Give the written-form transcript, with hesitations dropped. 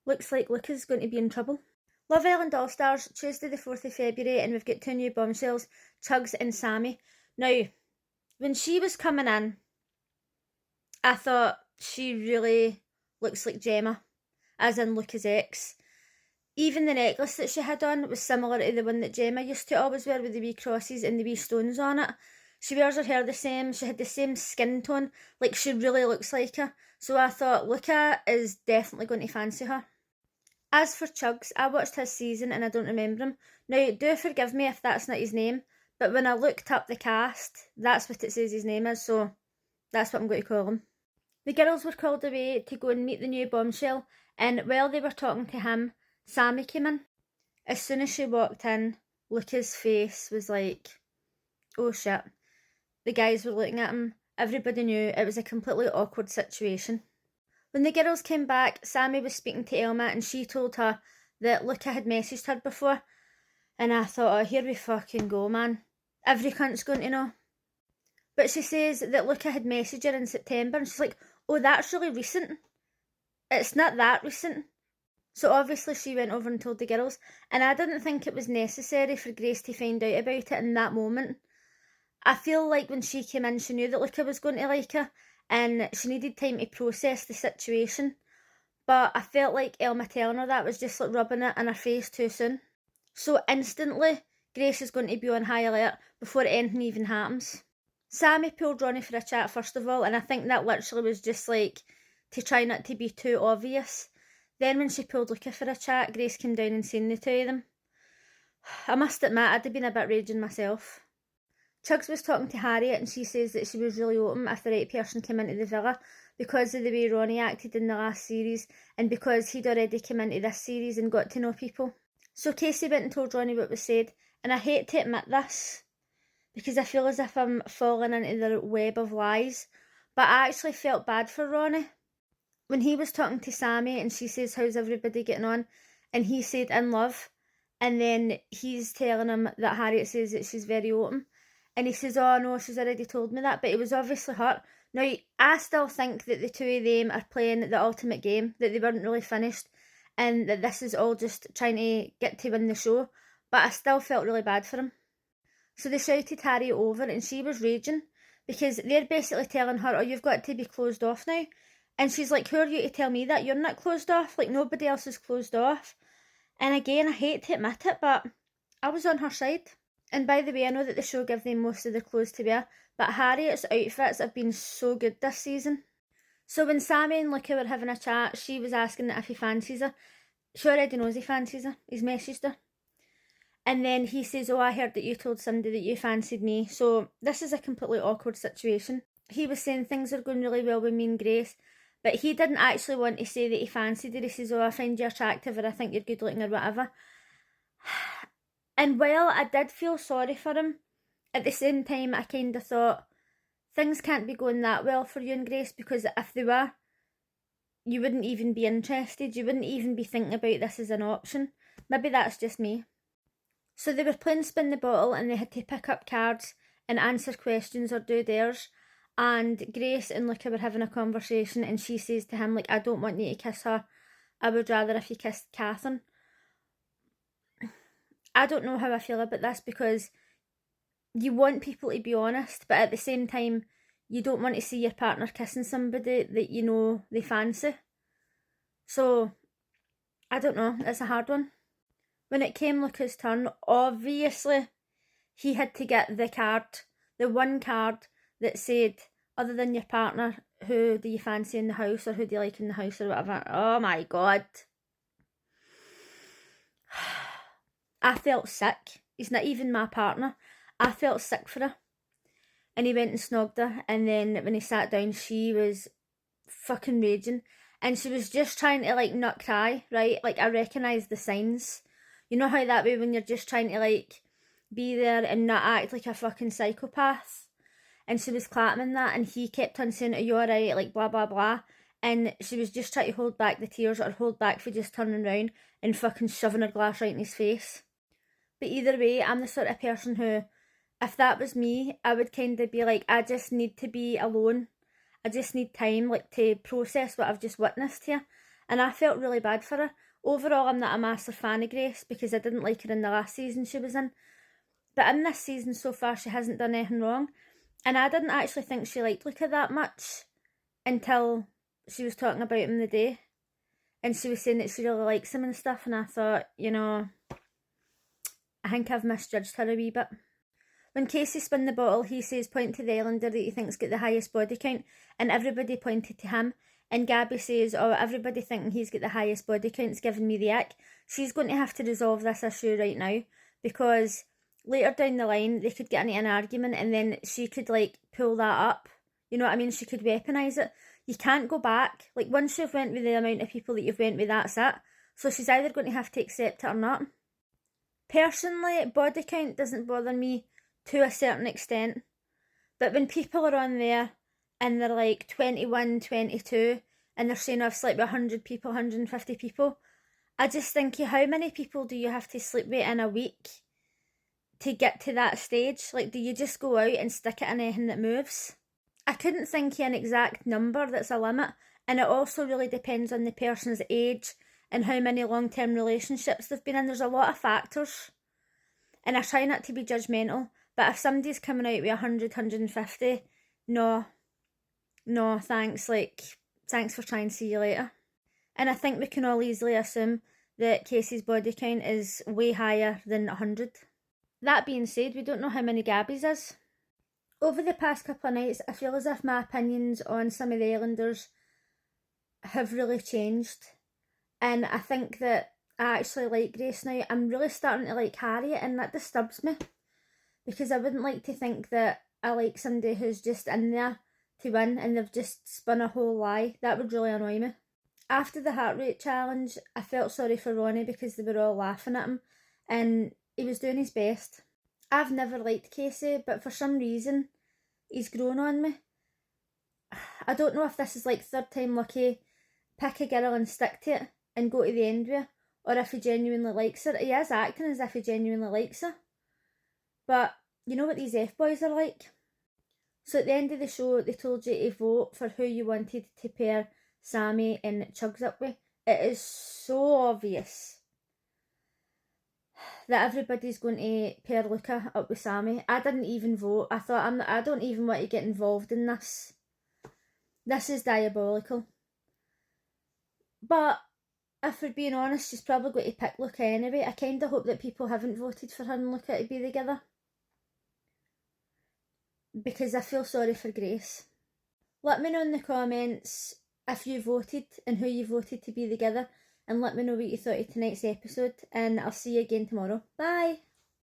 Looks like Luca's going to be in trouble. Love Island All Stars, Tuesday the 4th of February, and we've got 2 new bombshells, Chugs and Sammy. Now, when she was coming in, I thought she really looks like Gemma, as in Luca's ex. Even the necklace that she had on was similar to the one that Gemma used to always wear with the wee crosses and the wee stones on it. She wears her hair the same, she had the same skin tone, like she really looks like her. So I thought Luca is definitely going to fancy her. As for Chugs, I watched his season and I don't remember him. Now, do forgive me if that's not his name, but when I looked up the cast, that's what it says his name is, so that's what I'm going to call him. The girls were called away to go and meet the new bombshell, and while they were talking to him, Sammy came in. As soon as she walked in, Luca's face was like, oh shit. The guys were looking at him. Everybody knew it was a completely awkward situation. When the girls came back, Sammy was speaking to Elma and she told her that Luca had messaged her before. And I thought, oh, here we fucking go, man. Every cunt's going to know. But she says that Luca had messaged her in September and she's like, oh, that's really recent. It's not that recent. So obviously she went over and told the girls, and I didn't think it was necessary for Grace to find out about it in that moment. I feel like when she came in, she knew that Luca was going to like her, and she needed time to process the situation. But I felt like Elma telling her that was just like rubbing it in her face too soon. So instantly, Grace is going to be on high alert before anything even happens. Sammy pulled Ronnie for a chat first of all, and I think that literally was just like to try not to be too obvious. Then when she pulled Luca for a chat, Grace came down and seen the two of them. I must admit, I'd have been a bit raging myself. Chugs was talking to Harriet and she says that she was really open if the right person came into the villa because of the way Ronnie acted in the last series and because he'd already come into this series and got to know people. So Casey went and told Ronnie what was said, and I hate to admit this because I feel as if I'm falling into the web of lies, but I actually felt bad for Ronnie. When he was talking to Sammy and she says, how's everybody getting on? And he said, in love. And then he's telling him that Harriet says that she's very open. And he says, oh no, she's already told me that. But it was obviously hurt. Now, I still think that the two of them are playing the ultimate game, that they weren't really finished. And that this is all just trying to get to win the show. But I still felt really bad for him. So they shouted Harriet over and she was raging. Because they're basically telling her, oh, you've got to be closed off now. And she's like, who are you to tell me that? You're not closed off. Like, nobody else is closed off. And again, I hate to admit it, but I was on her side. And by the way, I know that the show gives them most of their clothes to wear, but Harriet's outfits have been so good this season. So when Sammy and Luca were having a chat, she was asking if he fancies her. She already knows he fancies her. He's messaged her. And then he says, oh, I heard that you told somebody that you fancied me. So this is a completely awkward situation. He was saying things are going really well with me and Grace, but he didn't actually want to say that he fancied her. He says, oh, I find you attractive or I think you're good looking or whatever. And while I did feel sorry for him, at the same time I kind of thought, things can't be going that well for you and Grace, because if they were, you wouldn't even be interested. You wouldn't even be thinking about this as an option. Maybe that's just me. So they were playing Spin the Bottle and they had to pick up cards and answer questions or do theirs. And Grace and Luca were having a conversation and she says to him, like, I don't want you to kiss her. I would rather if you kissed Catherine. I don't know how I feel about this, because you want people to be honest, but at the same time, you don't want to see your partner kissing somebody that you know they fancy. So, I don't know, it's a hard one. When it came Luca's turn, obviously, he had to get the card, the one card that said, other than your partner, who do you fancy in the house, or who do you like in the house, or whatever. Oh my god. I felt sick. He's not even my partner. I felt sick for her. And he went and snogged her, and then when he sat down, she was fucking raging. And she was just trying to, like, not cry, right? Like, I recognised the signs. You know how that way when you're just trying to, like, be there and not act like a fucking psychopath? And she was clapping that, and he kept on saying, are you alright? Like, blah, blah, blah. And she was just trying to hold back the tears, or hold back for just turning around and fucking shoving her glass right in his face. But either way, I'm the sort of person who, if that was me, I would kind of be like, I just need to be alone. I just need time, like, to process what I've just witnessed here. and I felt really bad for her. Overall, I'm not a massive fan of Grace because I didn't like her in the last season she was in. But in this season so far, she hasn't done anything wrong. And I didn't actually think she liked Luca that much until she was talking about him the day. And she was saying that she really likes him and stuff. And I thought, you know, I think I've misjudged her a wee bit. When Casey spun the bottle, he says, point to the islander that he thinks got the highest body count. And everybody pointed to him. And Gabby says, oh, everybody thinking he's got the highest body count's giving me the ick. She's going to have to resolve this issue right now, because later down the line they could get into an argument and then she could like pull that up. You know what I mean? She could weaponise it. You can't go back. Like, once you've went with the amount of people that you've went with, that's it. So she's either going to have to accept it or not. Personally, body count doesn't bother me to a certain extent. But when people are on there and they're like 21, 22, and they're saying I've slept with 100 people, 150 people, I just think, how many people do you have to sleep with in a week to get to that stage? Like, do you just go out and stick it in anything that moves? I couldn't think of an exact number that's a limit, and it also really depends on the person's age and how many long-term relationships they've been in. There's a lot of factors, and I try not to be judgmental, but if somebody's coming out with 100, 150, no, thanks, like, thanks for trying, see you later. And I think we can all easily assume that Casey's body count is way higher than 100. That being said, we don't know how many Gabby's is. Over the past couple of nights, I feel as if my opinions on some of the Islanders have really changed. And I think that I actually like Grace now. I'm really starting to like Harriet, and that disturbs me, because I wouldn't like to think that I like somebody who's just in there to win and they've just spun a whole lie. That would really annoy me. After the heart rate challenge, I felt sorry for Ronnie because they were all laughing at him and he was doing his best. I've never liked Casey, but for some reason, he's grown on me. I don't know if this is like third time lucky, pick a girl and stick to it and go to the end with her, or if he genuinely likes her. He is acting as if he genuinely likes her. But you know what these F-boys are like? So at the end of the show, they told you to vote for who you wanted to pair Sammy and Chugs up with. It is so obvious that everybody's going to pair Luca up with Sammy. I didn't even vote. I thought, I don't even want to get involved in this. This is diabolical. But if we're being honest, she's probably going to pick Luca anyway. I kind of hope that people haven't voted for her and Luca to be together, because I feel sorry for Grace. Let me know in the comments if you voted and who you voted to be together, and let me know what you thought of tonight's episode, and I'll see you again tomorrow. Bye!